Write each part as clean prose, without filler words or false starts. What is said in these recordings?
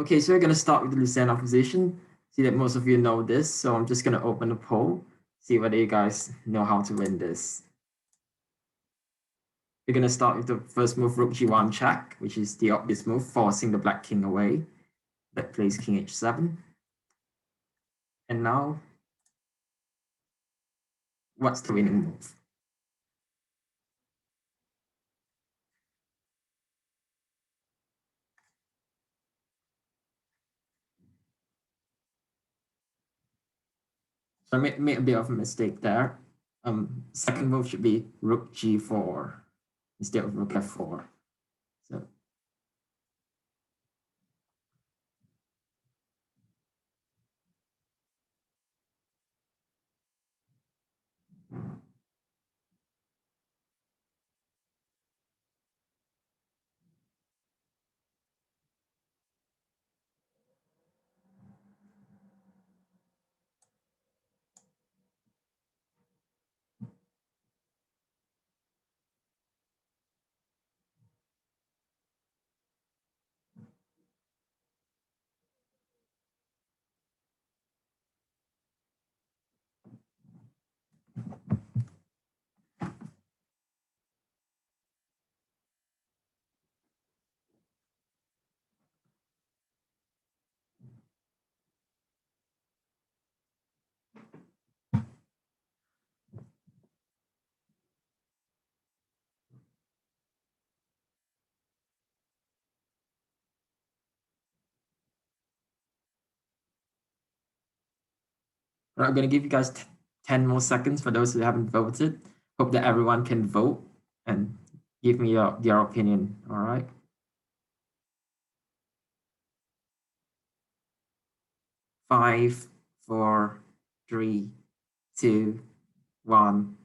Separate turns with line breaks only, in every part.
Okay, so we're going to start with the Lucerne opposition. See that most of you know this, so I'm just going to open a poll, see whether you guys know how to win this. We're going to start with the first move, rook g1 check, which is the obvious move, forcing the black king away. Black plays king h7. And now, what's the winning move? So I made a bit of a mistake there. Second move should be rook g4 instead of rook f4. So I'm going to give you guys 10 more seconds for those who haven't voted. Hope that everyone can vote and give me your opinion, all right? 5, 4, 3, 2, 1.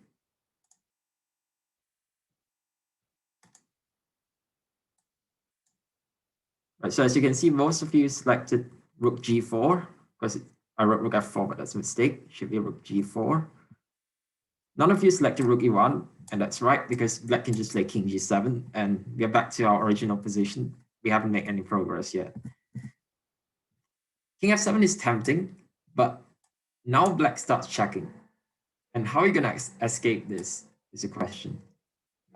Right, so as you can see, most of you selected rook g4 because I wrote rook f4, but that's a mistake. It should be rook g4. None of you selected rook e1, and that's right because black can just play king g7, and we're back to our original position. We haven't made any progress yet. King f7 is tempting, but now black starts checking. And how are you going to escape this is a question.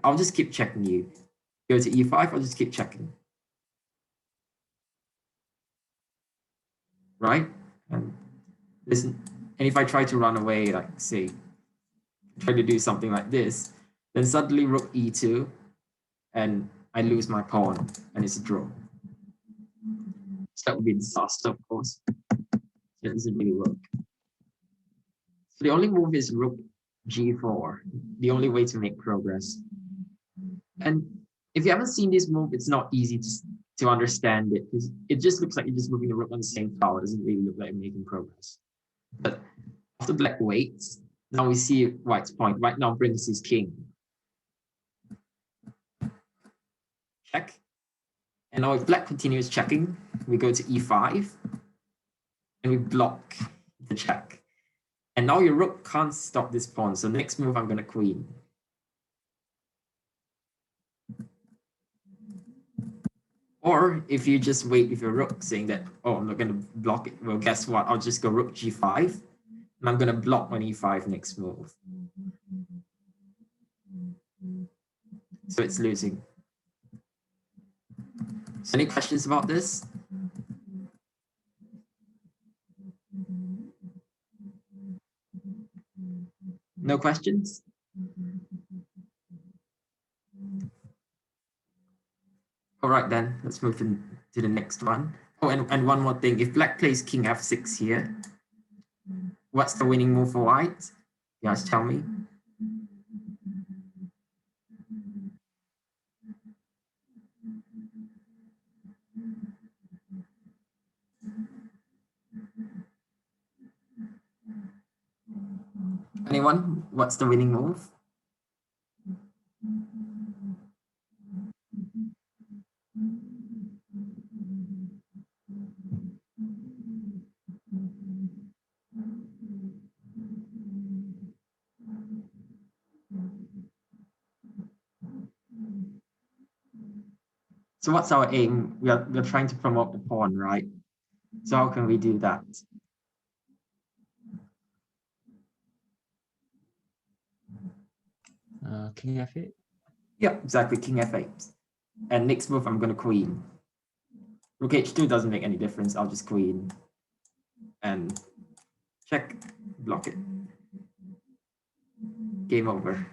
I'll just keep checking you. Go to e5, I'll just keep checking. Right? And listen, and if I try to run away, like say, try to do something like this, then suddenly rook e2, and I lose my pawn, and it's a draw. So that would be a disaster, of course. It doesn't really work. So the only move is rook g4, the only way to make progress. And if you haven't seen this move, it's not easy to understand it because it just looks like you're just moving the rook on the same file. It doesn't really look like you're making progress. But after black waits, now we see white's point. Right now brings his king. Check. And now if black continues checking, we go to e5 and we block the check. And now your rook can't stop this pawn. So next move, I'm going to queen. Or if you just wait with your rook saying that, oh, I'm not going to block it. Well, guess what? I'll just go rook g5. And I'm going to block on e5 next move. So it's losing. So any questions about this? No questions? All right, then let's move to the next one. Oh, and one more thing. If black plays king f6 here, what's the winning move for white? You guys tell me. Anyone? What's the winning move? So what's our aim? We're trying to promote the pawn, right? So how can we do that?
King f8.
Yeah, exactly, king f8. And next move, I'm going to queen. Rook h2 doesn't make any difference. I'll just queen and check, block it. Game over.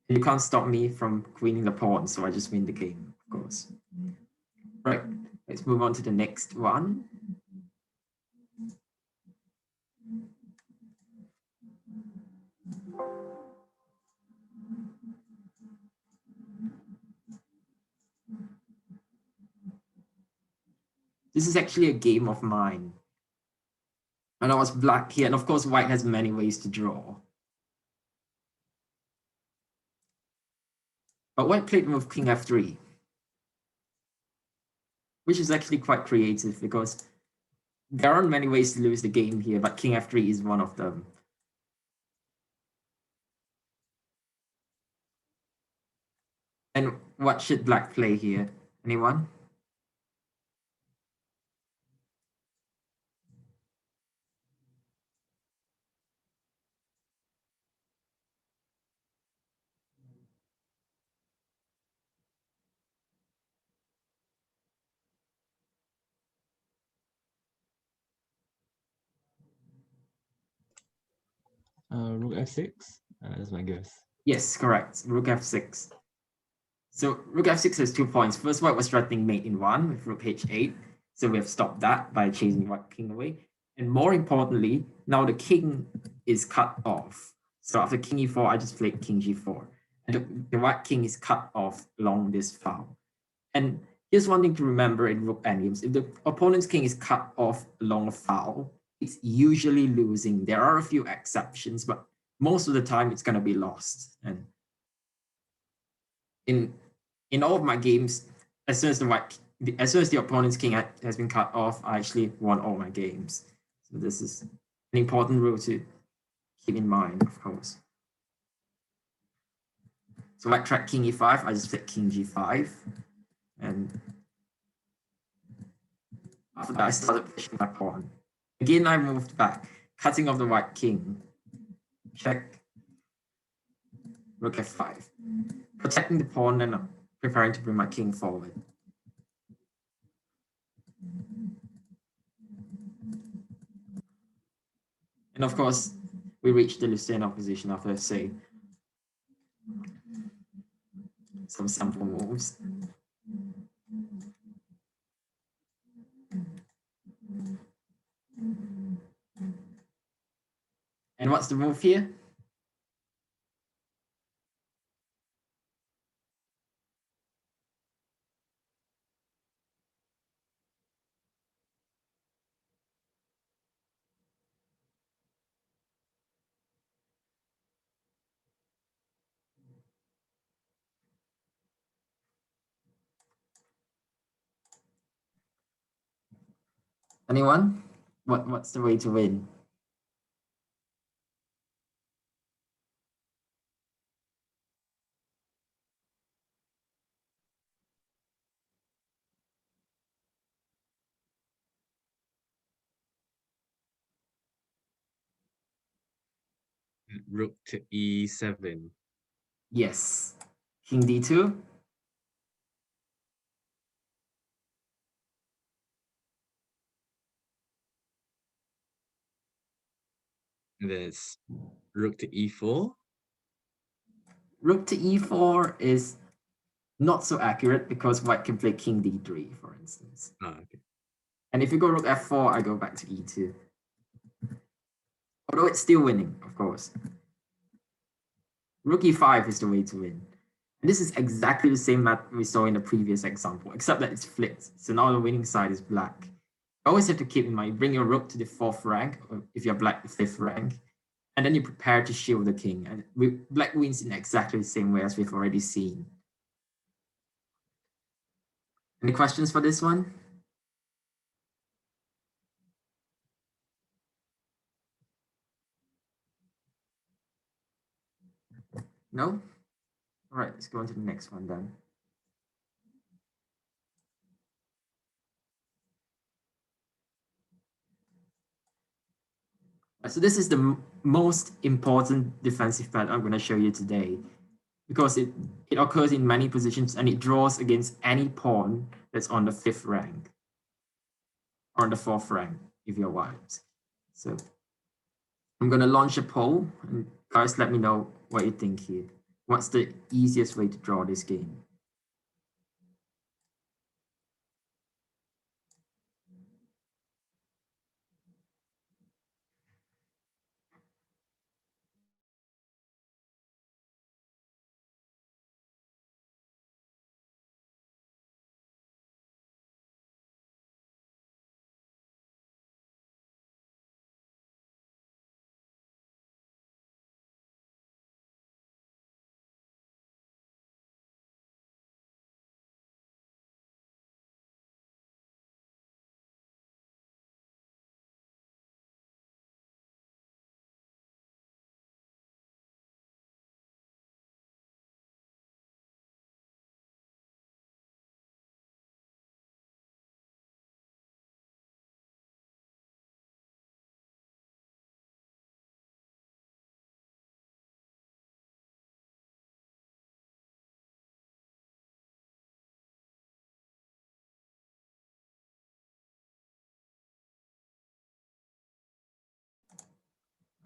You can't stop me from queening the pawn, so I just win the game, of course. Right, let's move on to the next one. This is actually a game of mine. And I was black here, and of course white has many ways to draw. But white played move king f3, which is actually quite creative because there aren't many ways to lose the game here, but king f3 is one of them. And what should black play here? Anyone?
Rook f6. That's my guess.
Yes, correct. Rook f6. So rook f6 has 2 points. First, white was threatening mate in 1 with rook h8. So we have stopped that by chasing white king away. And more importantly, now the king is cut off. So after king e4, I just played king g4. And the white king is cut off along this file. And here's one thing to remember in rook endgames. If the opponent's king is cut off along a file, it's usually losing. There are a few exceptions, but most of the time it's going to be lost. And in all of my games, as soon as the opponent's king has been cut off, I actually won all my games. So this is an important rule to keep in mind, of course. So white track king e5, I just played king g5, and after that I started pushing my pawn. Again, I moved back, cutting off the white king. Check. Rook f5, protecting the pawn and preparing to bring my king forward. And of course, we reached the Lucena position after, say, some sample moves. And what's the move here? Anyone? What's the way to win?
Rook to e7.
Yes. King d2.
There's rook to e4.
Rook to e4 is not so accurate because white can play king d3, for instance.
Okay.
And if you go rook f4, I go back to e2. Although it's still winning, of course. Rook e5 is the way to win. And this is exactly the same map we saw in the previous example, except that it's flipped. So now the winning side is black. You always have to keep in mind, bring your rook to the 4th rank, or if you're black, the 5th rank. And then you prepare to shield the king. And black wins in exactly the same way as we've already seen. Any questions for this one? No? All right, let's go on to the next one then. So this is the most important defensive pattern I'm going to show you today because it occurs in many positions and it draws against any pawn that's on the 5th rank or on the 4th rank if you're white. So I'm going to launch a poll and guys let me know what you think here. What's the easiest way to draw this game?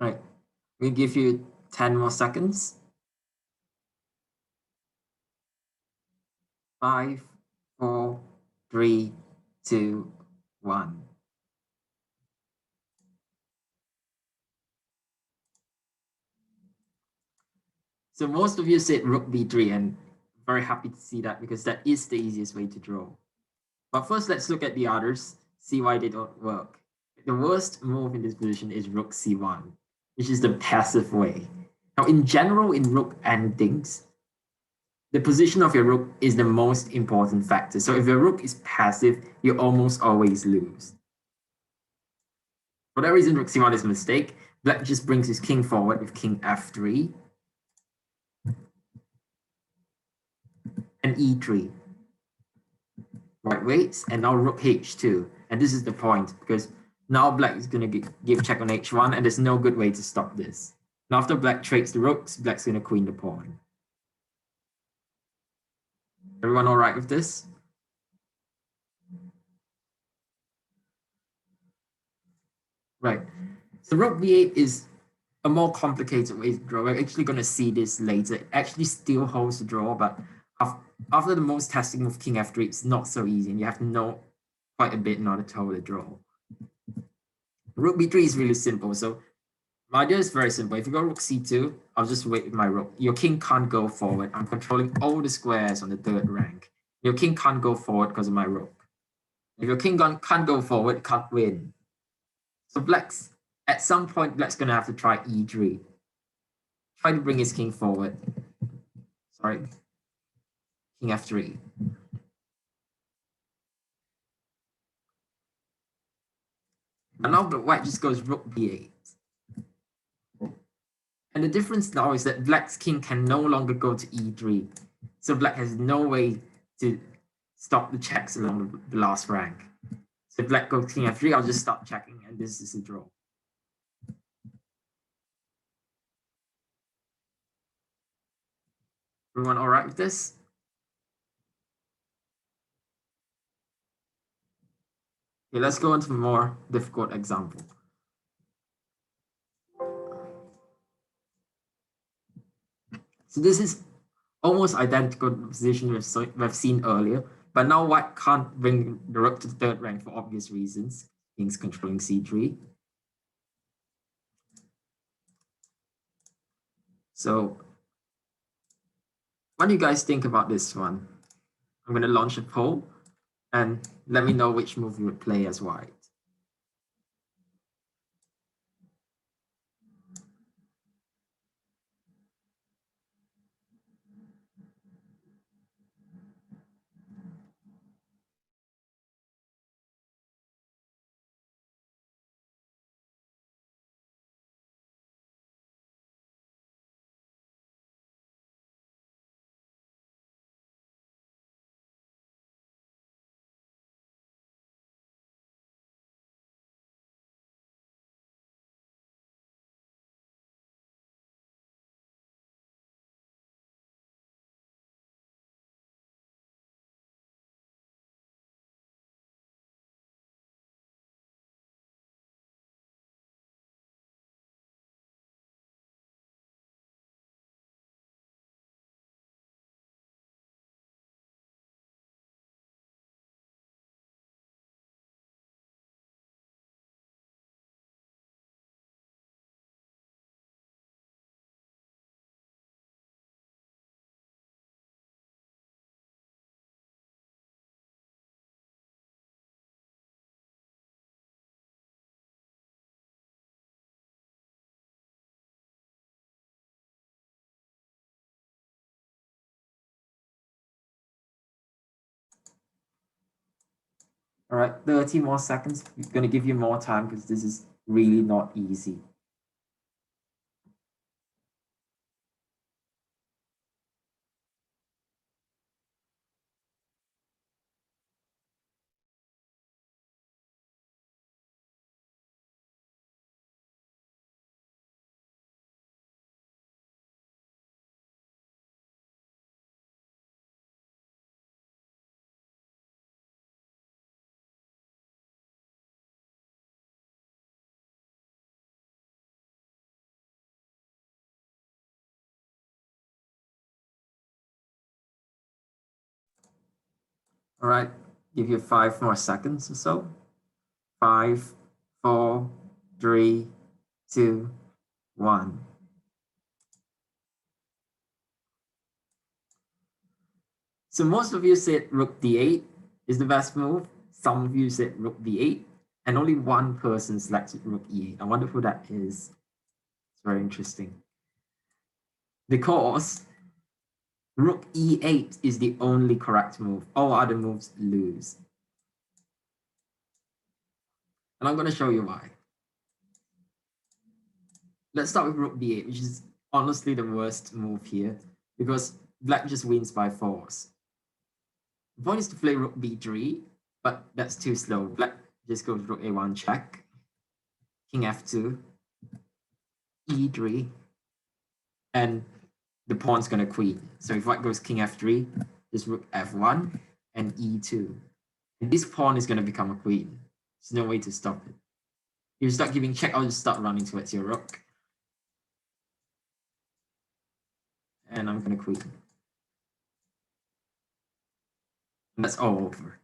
All right, we give you 10 more seconds. 5, 4, 3, 2, 1. So most of you said rook b3 and very happy to see that because that is the easiest way to draw. But first, let's look at the others, see why they don't work. The worst move in this position is rook c1, which is the passive way. Now, in general, in rook endings, the position of your rook is the most important factor. So if your rook is passive, you almost always lose. For that reason, rook c1 is a mistake. Black just brings his king forward with king f3 and e3. White waits, and now rook h2. And this is the point, because now black is going to give check on h1, and there's no good way to stop this. Now after black trades the rooks, black's going to queen the pawn. Everyone all right with this? Right. So rook b8 is a more complicated way to draw. We're actually going to see this later. It actually still holds the draw, but after the most testing of king f3, it's not so easy, and you have to know quite a bit in order to hold the draw. Rook b3 is really simple. So my idea is very simple. If you go rook c2, I'll just wait with my rook. Your king can't go forward. I'm controlling all the squares on the 3rd rank. Your king can't go forward because of my rook. If your king can't go forward, it can't win. So black's, at some point, black's going to have to try e3. Try to bring his king forward. Sorry. King f3. And now white just goes rook b8. And the difference now is that black's king can no longer go to e3. So black has no way to stop the checks along the last rank. So if black goes king f3, I'll just stop checking, and this is a draw. Everyone all right with this? Okay, let's go into a more difficult example. So this is almost identical to the position we've seen earlier, but now white can't bring the rook to the 3rd rank for obvious reasons. King's controlling c3. So what do you guys think about this one? I'm going to launch a poll and let me know which move you would play as white. All right, 30 more seconds. I'm going to give you more time because this is really not easy. All right, give you 5 more seconds or so. 5, 4, 3, 2, 1. So most of you said rook d8 is the best move. Some of you said rook b8, and only one person selected rook e8. I wonder who that is. It's very interesting. Because rook e8 is the only correct move. All other moves lose. And I'm going to show you why. Let's start with rook b8, which is honestly the worst move here, because black just wins by force. The point is to play rook b3, but that's too slow. Black just goes rook a1 check, king f2, e3, and the pawn's going to queen. So if white goes king f3, just rook f1 and e2. And this pawn is going to become a queen. There's no way to stop it. You start giving check, I'll just start running towards your rook. And I'm going to queen. And that's all over.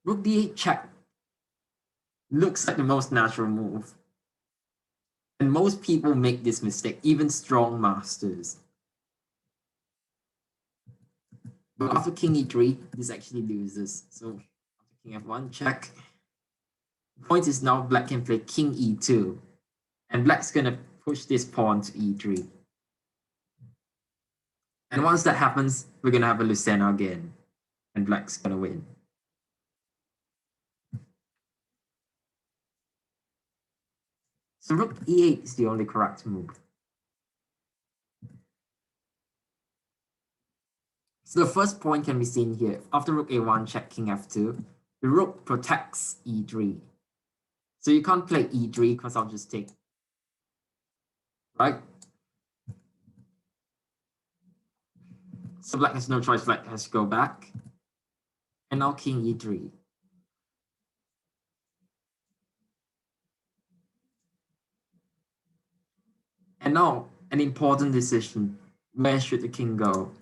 Rook d8 check looks like the most natural move. And most people make this mistake, even strong masters. But after king e3, this actually loses. So after king f1, check. The point is now black can play king e2. And black's going to push this pawn to e3. And once that happens, we're going to have a Lucena again. And black's going to win. So rook e8 is the only correct move. So the first point can be seen here. After rook a1, check king f2, the rook protects e3. So you can't play e3 because I'll just take, right? So black has no choice, black has to go back. And now king e3. And now an important decision. Where should the king go?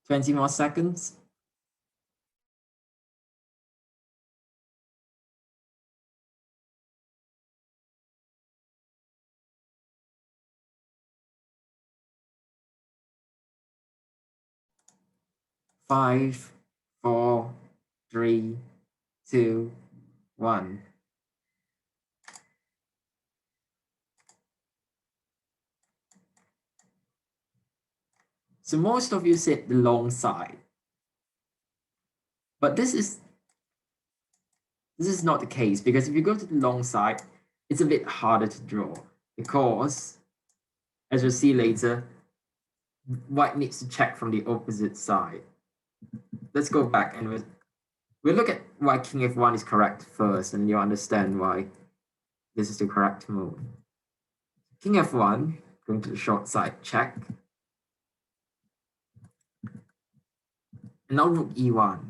Twenty more seconds. Five, 4, 3, 2, 1. So most of you said the long side. But this is not the case, because if you go to the long side, it's a bit harder to draw, because as you'll see later, white needs to check from the opposite side. Let's go back and we'll look at why king f1 is correct first, and you'll understand why this is the correct move. King f1, going to the short side, check. And now rook e1.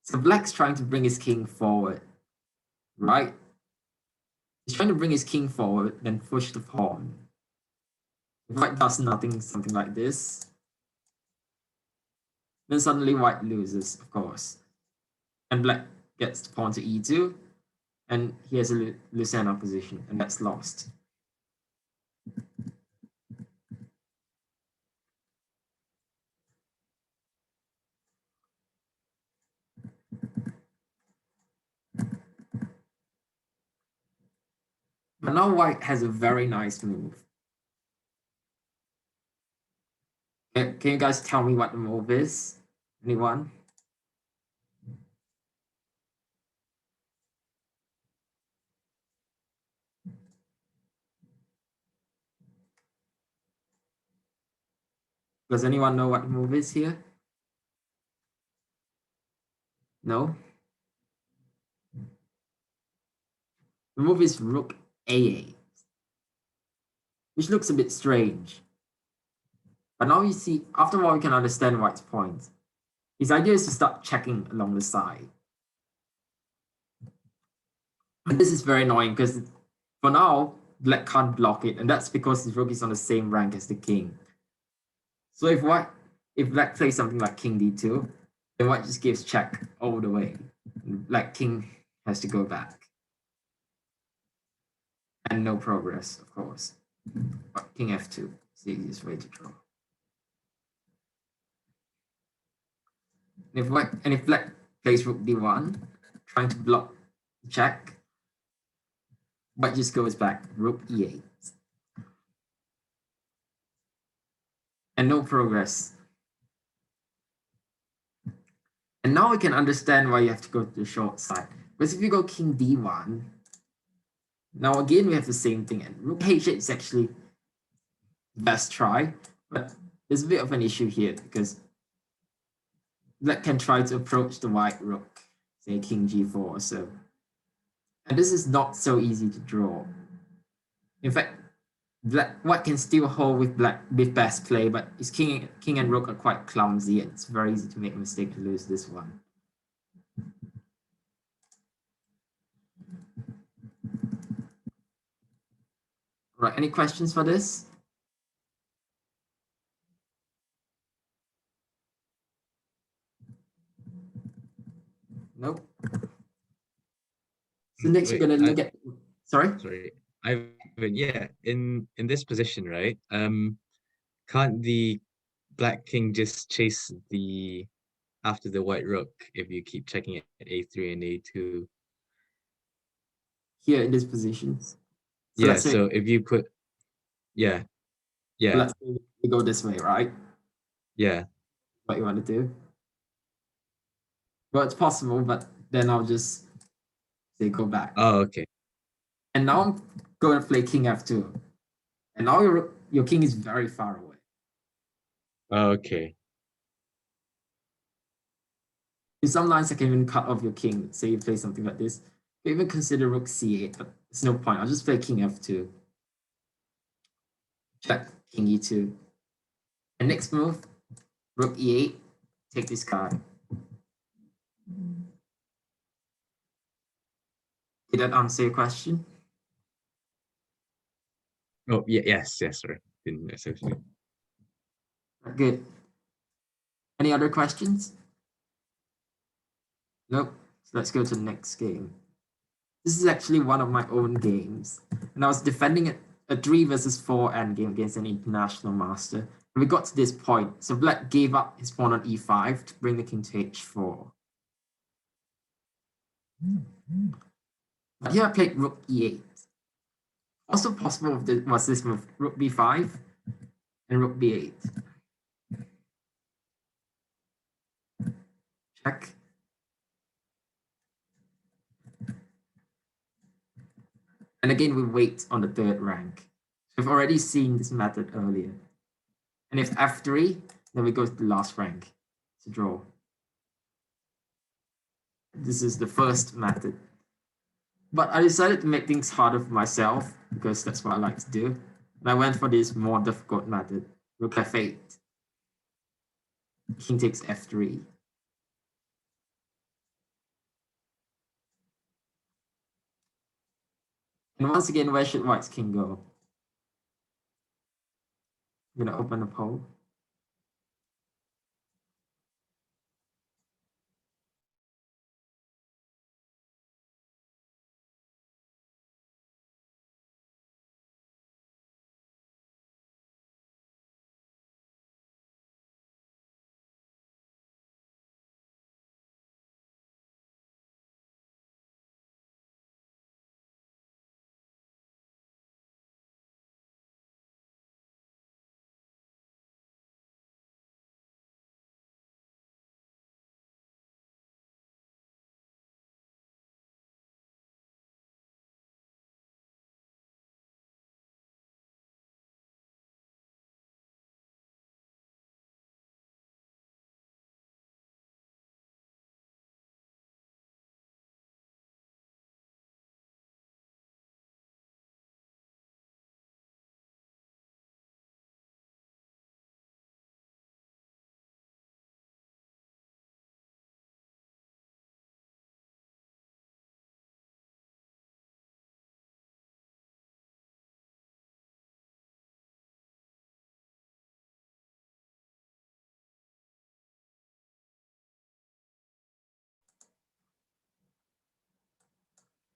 So black's trying to bring his king forward, right? He's trying to bring his king forward, then push the pawn. If white does nothing, something like this, then suddenly white loses, of course. And black gets the pawn to e2, and he has a Lucena position, and that's lost. But now white has a very nice move. Can you guys tell me what the move is? Anyone? Does anyone know what the move is here? No? The move is rook a8, which looks a bit strange. But now you see, after a while, you can understand white's point. His idea is to start checking along the side. And this is very annoying because for now, black can't block it, and that's because his rook is on the same rank as the king. So if black plays something like king d2, then white just gives check all the way. And black king has to go back. And no progress, of course. But king f2 is the easiest way to draw. And if black plays rook d1, trying to block the check, white just goes back, rook e8. And no progress. And now we can understand why you have to go to the short side. Because if you go king d1, now again we have the same thing. And rook h8 is actually the best try, but there's a bit of an issue here because black can try to approach the white rook, say king g4 or so. And this is not so easy to draw. In fact, white can still hold with best play, but his king and rook are quite clumsy, and it's very easy to make a mistake to lose this one. Right, any questions for this? Nope. So next we're gonna look at. Sorry.
Yeah, in this position, right? Can't the black king just chase after the white rook if you keep checking it at a3 and a2?
Here in this position.
So if you put, yeah.
Let's say we go this way, right?
Yeah.
What you want to do? Well, it's possible, but then I'll just say go back.
Oh, okay.
And now I'm going to play king f2. And now your king is very far away.
Okay.
In some lines, I can even cut off your king. Say you play something like this. You can even consider rook c8, but there's no point. I'll just play king f2. Check king e2. And next move, rook e8. Take this card. Did that answer your question?
Oh, yeah, yes, sorry. Didn't necessarily.
Good. Any other questions? Nope. So let's go to the next game. This is actually one of my own games. And I was defending a 3 versus 4 endgame against an international master. And we got to this point. So black gave up his pawn on e5 to bring the king to h4. But here I played rook e8. Also possible was this move, rook b5 and rook b8. Check. And again, we wait on the third rank. We've already seen this method earlier. And if f3, then we go to the last rank to draw. This is the first method. But I decided to make things harder for myself because that's what I like to do. And I went for this more difficult method, rook f8. King takes f3. And once again, where should white's king go? I'm going to open the poll.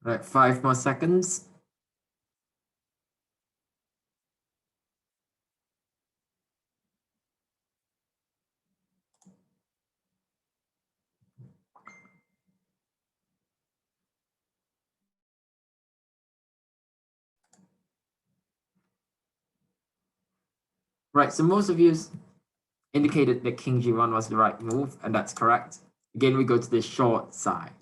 Right, 5 more seconds. Right, so most of you indicated that king g1 was the right move, and that's correct. Again, we go to the short side.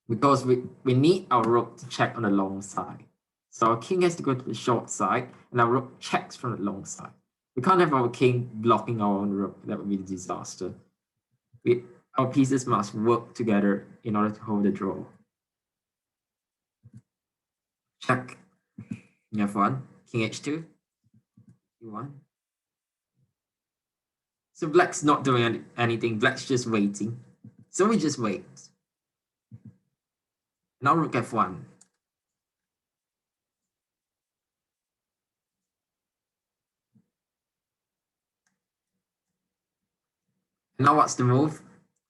Because we need our rook to check on the long side. So our king has to go to the short side, and our rook checks from the long side. We can't have our king blocking our own rook. That would be a disaster. Our pieces must work together in order to hold the draw. Check. You have one. King h2. e1. So black's not doing anything. Black's just waiting. So we just wait. Now rook f1. Now what's the move?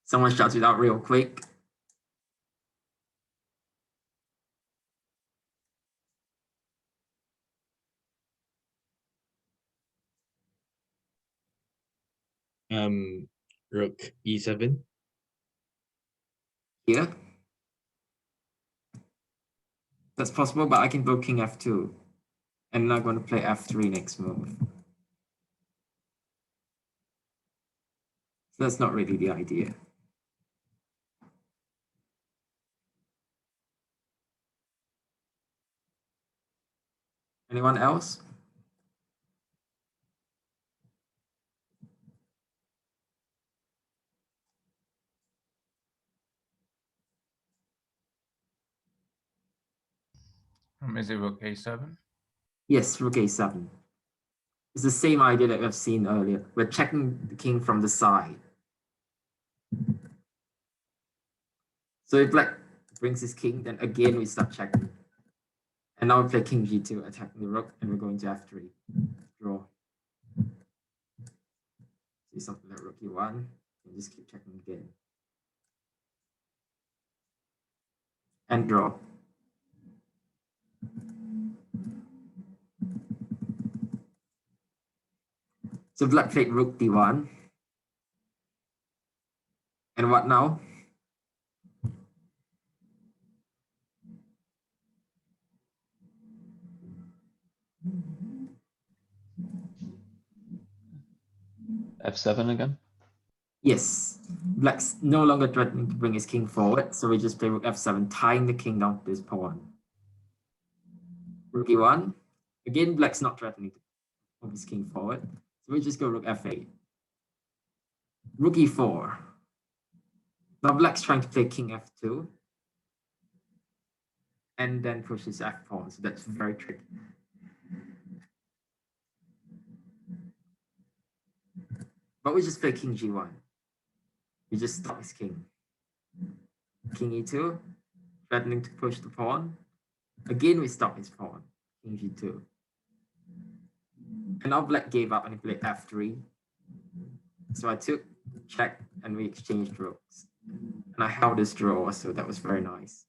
Someone shouts it out real quick.
Rook e7.
Here. That's possible, but I can go king f2. And I'm not going to play f3 next move. So that's not really the idea. Anyone else?
Is it rook a7?
Yes, rook a7. It's the same idea that we've seen earlier. We're checking the king from the side. So if black brings his king, then again we start checking. And now we play king g2, attacking the rook, and we're going to f3. Draw. See something like rook e1, and just keep checking again. And draw. So black played rook d1. And what now?
f7 again?
Yes, black's no longer threatening to bring his king forward, so we just play rook f7, tying the king down to this pawn. Rook e1. Again, black's not threatening to move his king forward. So we just go rook f8. Rook e4. Now black's trying to play king f2. And then push his f pawn. So that's very tricky. But we just play king g1. We just stop his king. King e2, threatening to push the pawn. Again, we stop his pawn. King g2. And now black gave up and he played f3. So I took check and we exchanged rooks. And I held this draw, so that was very nice.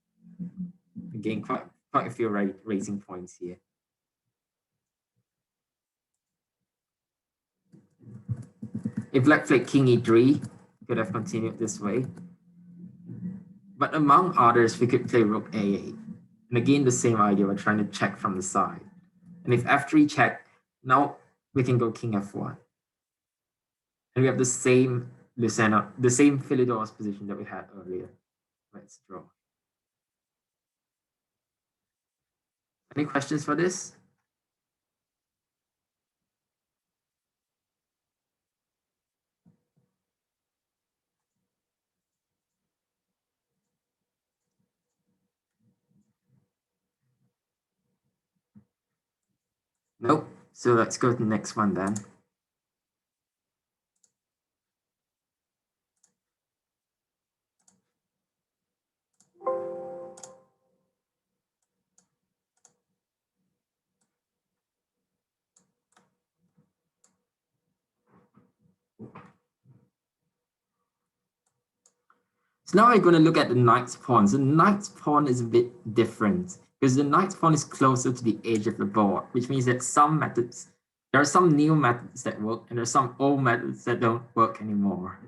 Again, quite a few raising points here. If black played king e3, could have continued this way. But among others, we could play rook a8. And again, the same idea, we're trying to check from the side. And if f3 check, now we can go king f1. And we have the same Lucena, the same Philidor's position that we had earlier. Let's draw. Any questions for this? Nope. So let's go to the next one then. So now we're going to look at the knight's pawn. So the knight's pawn is a bit different because the knight's pawn is closer to the edge of the board, which means that there are some new methods that work and there are some old methods that don't work anymore.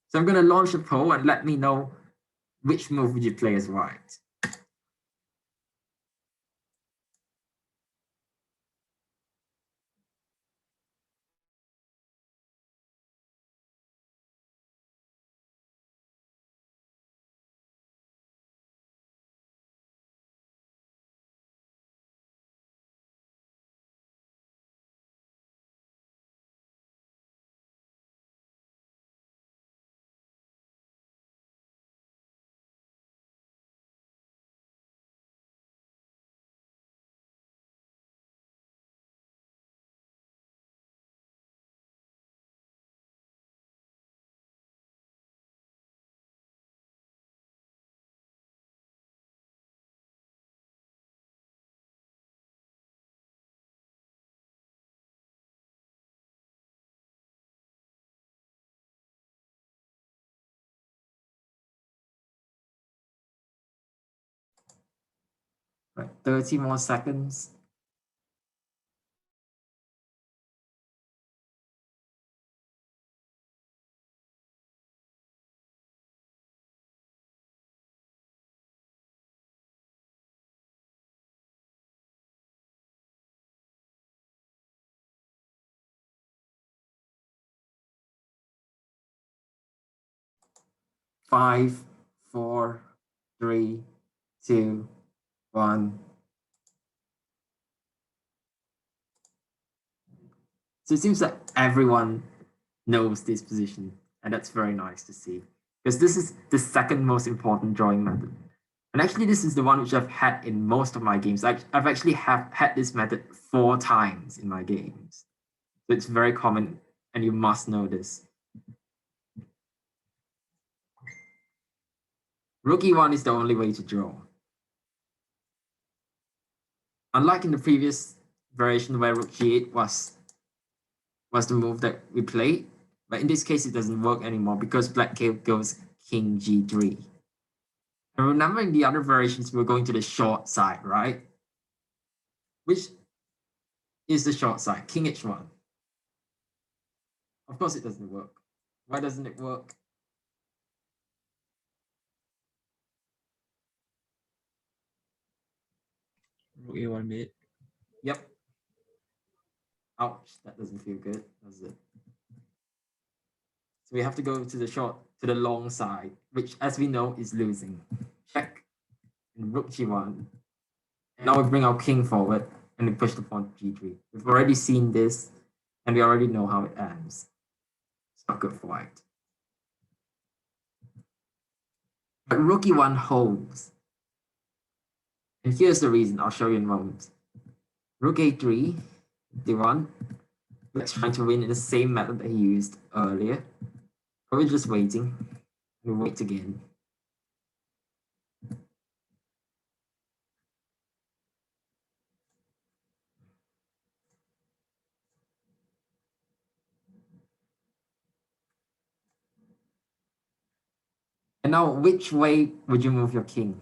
So I'm going to launch a poll and let me know which move would you play as white. Right, 30 more seconds. Five, four, three, two, one. So it seems like everyone knows this position, and that's very nice to see. Because this is the second most important drawing method. And actually, this is the one which I've had in most of my games. I've actually had this method 4 times in my games. So it's very common, and you must know this. Rook e1 is the only way to draw. Unlike in the previous variation where rook g8 was the move that we played, but in this case it doesn't work anymore because black goes king g3. And remember in the other variations we're going to the short side, right? Which is the short side? King h1. Of course it doesn't work. Why doesn't it work?
Rook a1 mid.
Yep. Ouch, that doesn't feel good, does it? So we have to go to the long side, which as we know is losing. Check. And rook g1. And now we bring our king forward. and we push the pawn to g3. We've already seen this, and we already know how it ends. It's not good for white. But rook e1 holds. And here's the reason, I'll show you in a moment. Rook a3, d1. Black's trying to win in the same method that he used earlier. But we're just waiting. We wait again. And now, which way would you move your king?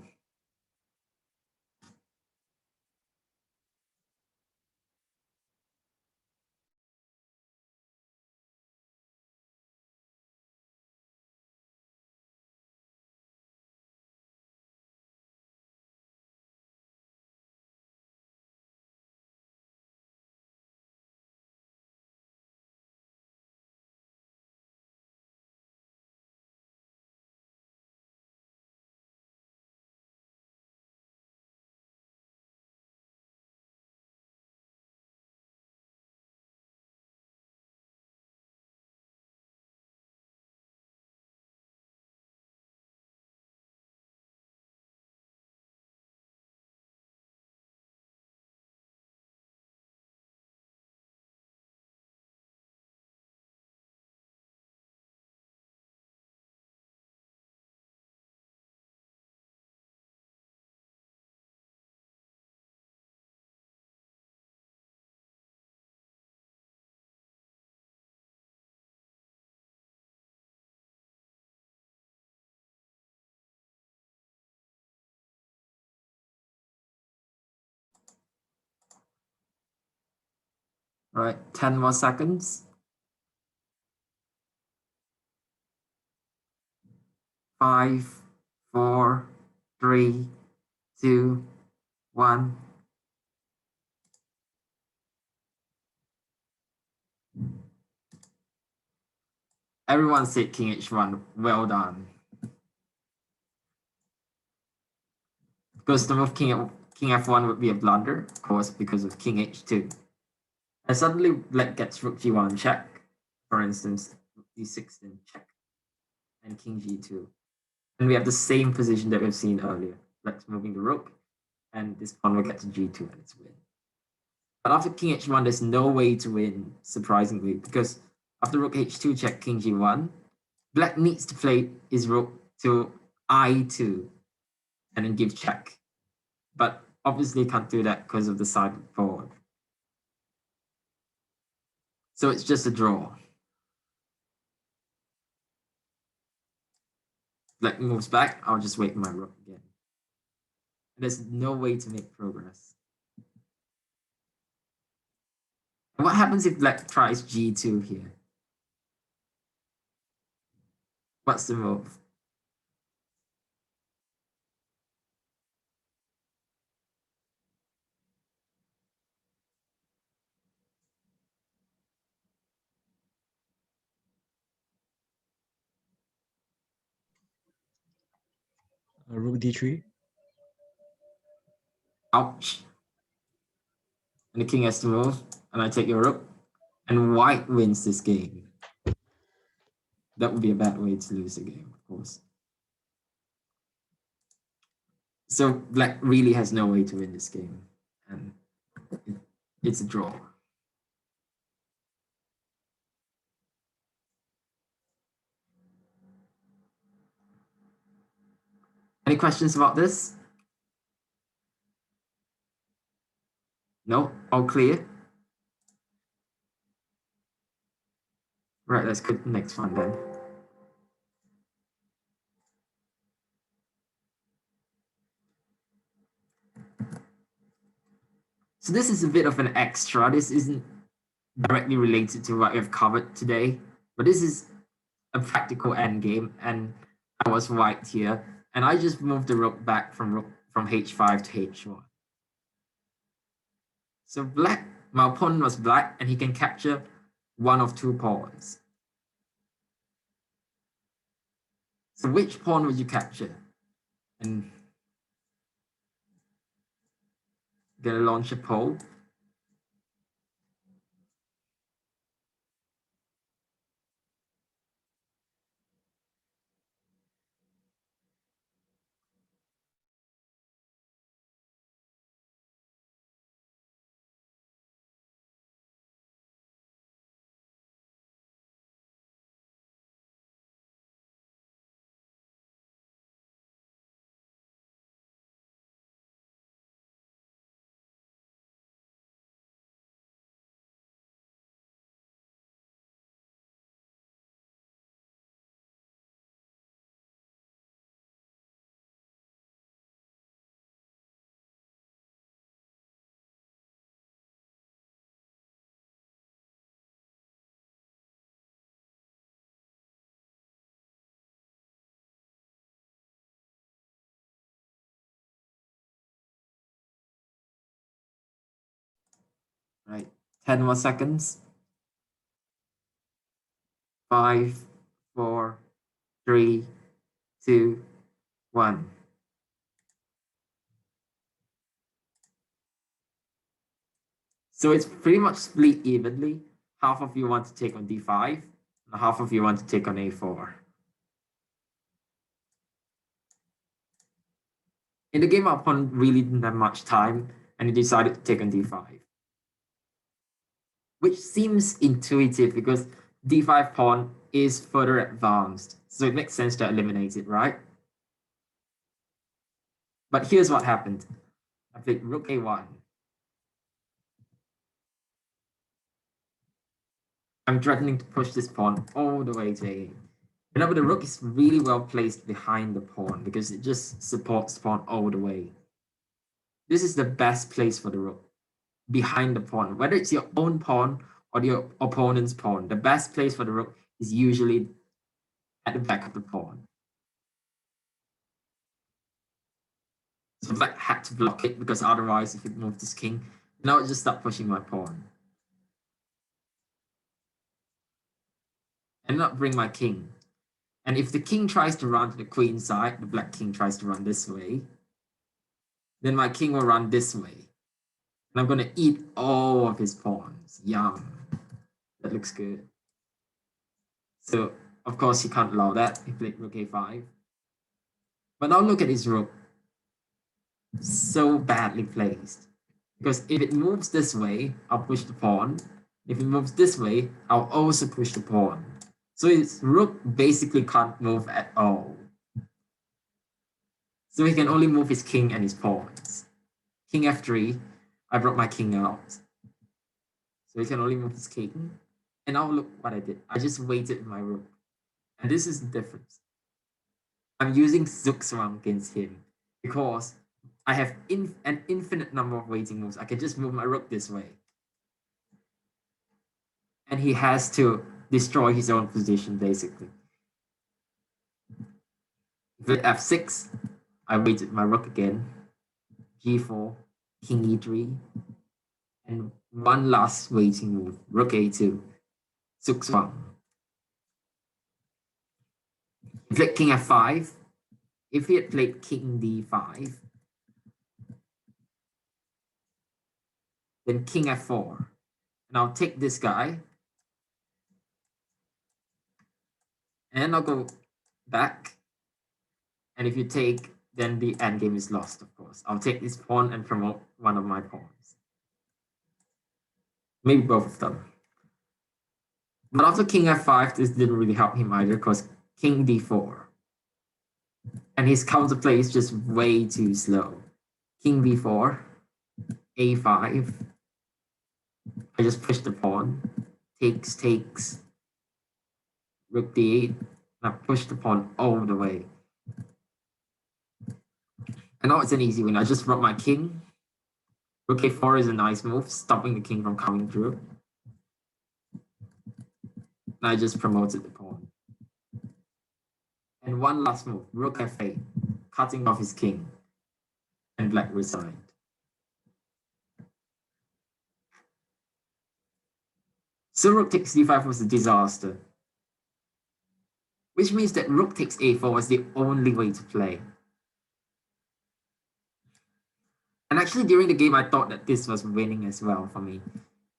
All right, 10 more seconds. 5, 4, 3, 2, 1. Everyone said king h1. Well done. Because the move king f1 would be a blunder, of course, because of king h2. And suddenly black gets rook g1 check, for instance, rook d6 then check, and king g2. And we have the same position that we've seen earlier. Black's moving the rook, and this pawn will get to g2 and it's win. But after king h1, there's no way to win, surprisingly, because after rook h2 check, king g1, black needs to play his rook to I2 and then give check. But obviously can't do that because of the side forward. So it's just a draw. Black moves back, I'll just wait for my rook again. There's no way to make progress. And what happens if black tries g2 here? What's the move?
Rook d3.
Ouch. And the king has to move, and I take your rook, and white wins this game. That would be a bad way to lose the game, of course. So black really has no way to win this game, and it's a draw. Any questions about this? No? All clear? Right, let's go to the next one then. So this is a bit of an extra. This isn't directly related to what we've covered today, but this is a practical endgame, and I was white here, and I just moved the rook back from h5 to h1. So black, my opponent was black, and he can capture one of two pawns. So which pawn would you capture? And I'm gonna launch a poll. Right, 10 more seconds. 5, 4, 3, 2, 1. So it's pretty much split evenly. Half of you want to take on d5, and half of you want to take on a4. In the game, our opponent really didn't have much time, and he decided to take on d5. Which seems intuitive because d5 pawn is further advanced, so it makes sense to eliminate it, right? But here's what happened. I played rook a1. I'm threatening to push this pawn all the way to a8. Remember, the rook is really well placed behind the pawn because it just supports the pawn all the way. This is the best place for the rook, behind the pawn. Whether it's your own pawn or your opponent's pawn, the best place for the rook is usually at the back of the pawn. So black had to block it because otherwise, if it moved this king, now it just start pushing my pawn. And not bring my king. And if the king tries to run to the queen side, the black king tries to run this way, then my king will run this way. And I'm going to eat all of his pawns. Yum. That looks good. So, of course, he can't allow that. He played rook a5. But now look at his rook. So badly placed. Because if it moves this way, I'll push the pawn. If it moves this way, I'll also push the pawn. So his rook basically can't move at all. So he can only move his king and his pawns. King f3, I brought my king out. So he can only move his king. And now look what I did. I just waited with my rook. And this is the difference. I'm using Zugzwang against him because I have an infinite number of waiting moves. I can just move my rook this way. And he has to destroy his own position, basically. If f6, I waited my rook again. g4, king e3, and one last waiting move, rook a2, Zugzwang. He played king f5. If he had played king d5, then king f4. And I'll take this guy. And I'll go back. And if you take, then the endgame is lost, of course. I'll take this pawn and promote one of my pawns. Maybe both of them. But after king f5, this didn't really help him either because king d4. And his counterplay is just way too slow. King b4, a5. I just push the pawn. Takes. Rook d8. And I push the pawn all the way. And now it's an easy win. I just brought my king. Rook a4 is a nice move, stopping the king from coming through. And I just promoted the pawn. And one last move, rook f8, cutting off his king. And black resigned. So rook takes d5 was a disaster. Which means that rook takes a4 was the only way to play. And actually during the game, I thought that this was winning as well for me.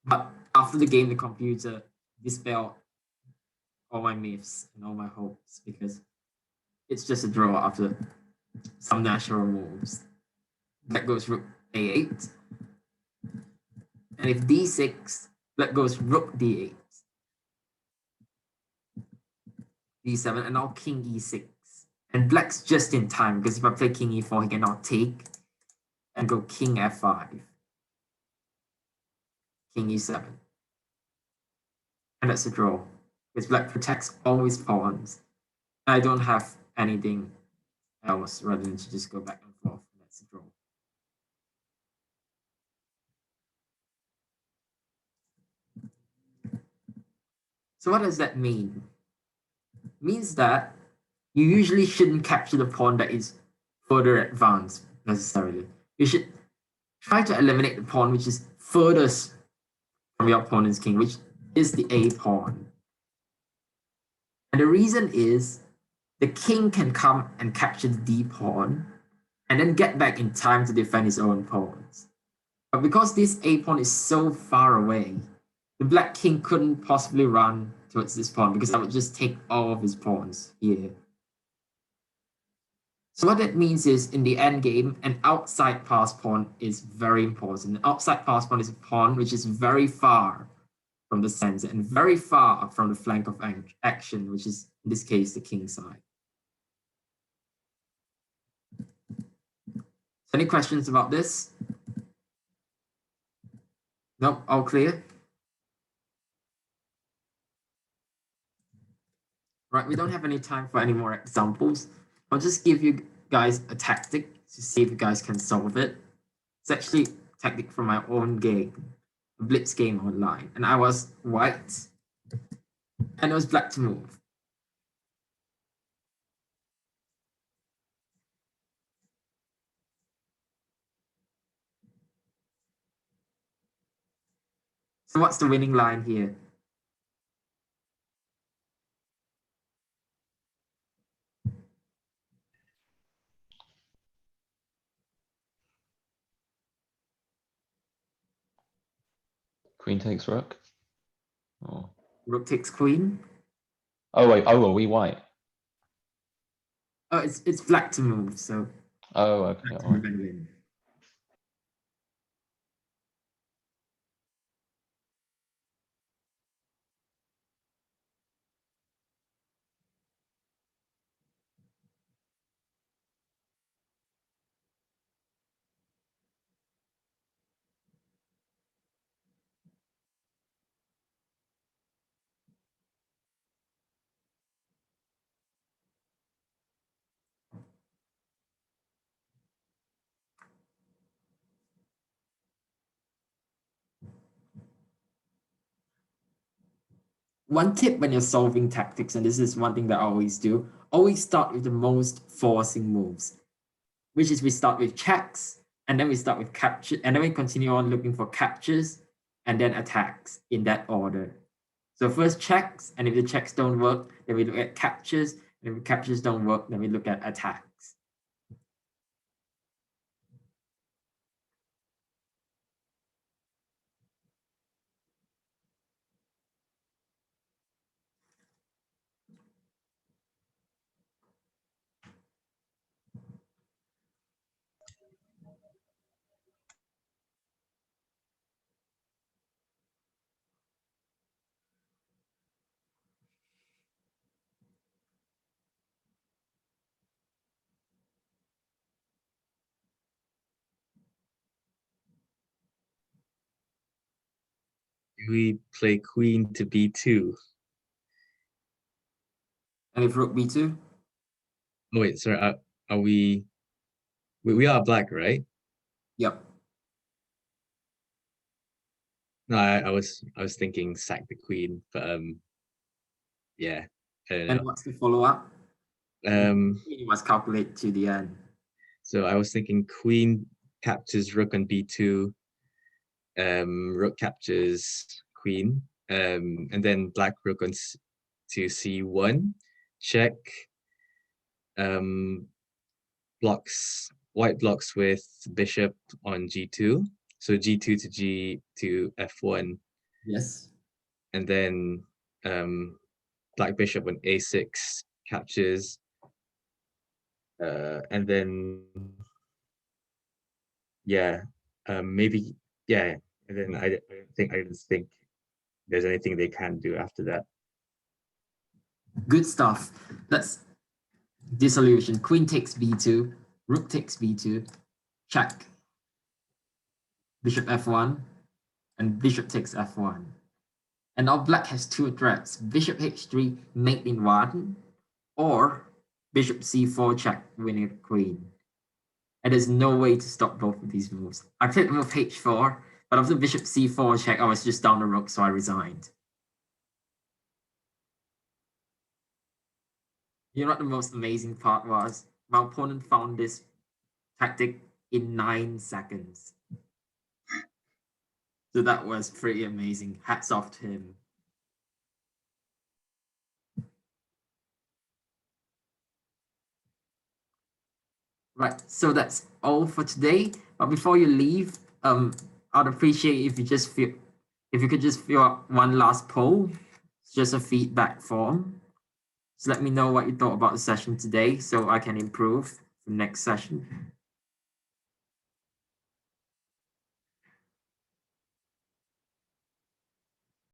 But after the game, the computer dispelled all my myths and all my hopes because it's just a draw after some natural moves. Black goes rook a8. And if d6, black goes rook d8. d7, and now king e6. And black's just in time because if I play king e4, he can now take and go king f5. King e7. And that's a draw. Because black protects all his pawns. I don't have anything else rather than to just go back and forth. That's a draw. So what does that mean? It means that you usually shouldn't capture the pawn that is further advanced necessarily. You should try to eliminate the pawn which is furthest from your opponent's king, which is the A pawn. And the reason is the king can come and capture the D pawn and then get back in time to defend his own pawns. But because this A pawn is so far away, the black king couldn't possibly run towards this pawn because that would just take all of his pawns here. So what that means is in the endgame, an outside pass pawn is very important. An outside pass pawn is a pawn which is very far from the center and very far from the flank of action, which is in this case the king side. So any questions about this? Nope, all clear? Right, we don't have any time for any more examples. I'll just give you guys a tactic to see if you guys can solve it. It's actually a tactic from my own game, a blitz game online. And I was white, and it was black to move. So what's the winning line here?
Queen takes rook. Oh,
Rook takes queen.
oh wait. Oh, are we white?
Oh, it's black to move, so
Oh, okay.
black to
All
move
right.
and win. One tip when you're solving tactics, and this is one thing that I always do, always start with the most forcing moves, which is we start with checks, and then we start with capture, and then we continue on looking for captures, and then attacks in that order. So first checks, and if the checks don't work, then we look at captures, and if the captures don't work, then we look at attacks.
We play queen to b2.
And if rook b2,
Oh wait, sorry. Are we are black, right?
yep.
No, I was thinking sack the queen, but yeah, I don't
And
know.
what's the follow-up? You must calculate to the end.
So I was thinking queen captures rook on b2, rook captures queen, and then black rook on to c1, check, white blocks with bishop on g2, so g2 to g to f1,
Yes.
and then black bishop on a6 captures, and then yeah, maybe yeah, and then I don't think there's anything they can do after that.
Good stuff. Let's dissolution. Queen takes b2, rook takes b2, check. Bishop f1, and bishop takes f1. And now black has two threats, bishop h3, mate in one, or bishop c4 check, winning the queen. And there's no way to stop both of these moves. I played the move h4, but after bishop c4 check, I was just down the rook, so I resigned. You know what the most amazing part was? My opponent found this tactic in 9 seconds. So that was pretty amazing. Hats off to him. Right, so that's all for today. But before you leave, I'd appreciate if you could just fill out one last poll. It's just a feedback form. Just let me know what you thought about the session today so I can improve for next session.